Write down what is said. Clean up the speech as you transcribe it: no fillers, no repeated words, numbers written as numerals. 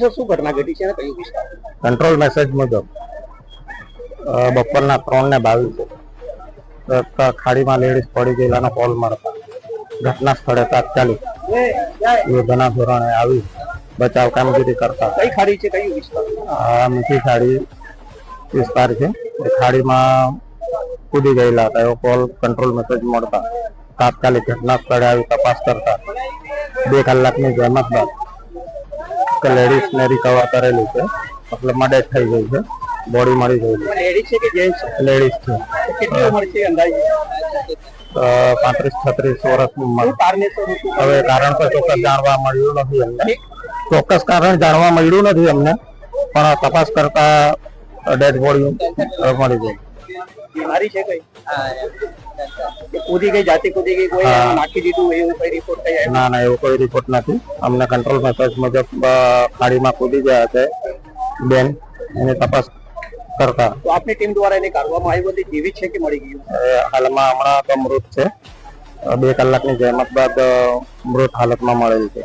Sir શું ઘટના ઘટી છે અને કયું વિસ્તાર? કંટ્રોલ મેસેજ મુજબ બપોરના 3:22 ખાડીમાં લેડીઝ પડી ગયેલાનો કોલ મળતા ઘટના સ્થળે તાત્કાલિક યોજના ધોરણે આવી બચાવ કામગીરી કરતા. કઈ ખાડી છે, કયું વિસ્તાર? આ મીઠી ખાડી વિસ્તાર છે. એ ખાડીમાં કૂદી ગયેલા હતા એવો કોલ કંટ્રોલ મેસેજ મળતા તાત્કાલિક ઘટના સ્થળે આવી તપાસ કરતા 2 કલાકની જહેમત બાદ લેડીઝને રિકવર કરેલી છે. મતલબમાં ડેથ થઈ ગઈ છે. બોડી મળી ગઈ છે. લેડીઝ છે કે જેન્ટ્સ? લેડીઝ છે. કેટલી ઉંમર છે અંદાજે? 35-36 વર્ષની ઉંમર. હવે કારણ તો ચોક્કસ જાણવા મળ્યું નથી અમને. ચોક્કસ કારણ જાણવા મળ્યું નથી અમને, પણ તપાસ કરતા ડેડ બોડી મળી ગઈ. બીમારી છે કઈ? કૂદી ગઈ, જાતે કૂદી ગઈ, કોઈ નાખી દીધું એવું કઈ રિપોર્ટ થઈ? ના ના, એવું કોઈ રિપોર્ટ નથી. અમને કંટ્રોલ મેસેજ મુજબ ખાડીમાં કૂદી ગયા છે બેન, એની તપાસ કરતા. તો આપની ટીમ દ્વારા એને કાઢવામાં આવ્યું હતું, જીવિત છે કે મળી ગયું? હાલમાં હમણાં તો મૃત છે. 2 કલાકની જહેમત બાદ મૃત હાલતમાં મળેલ છે.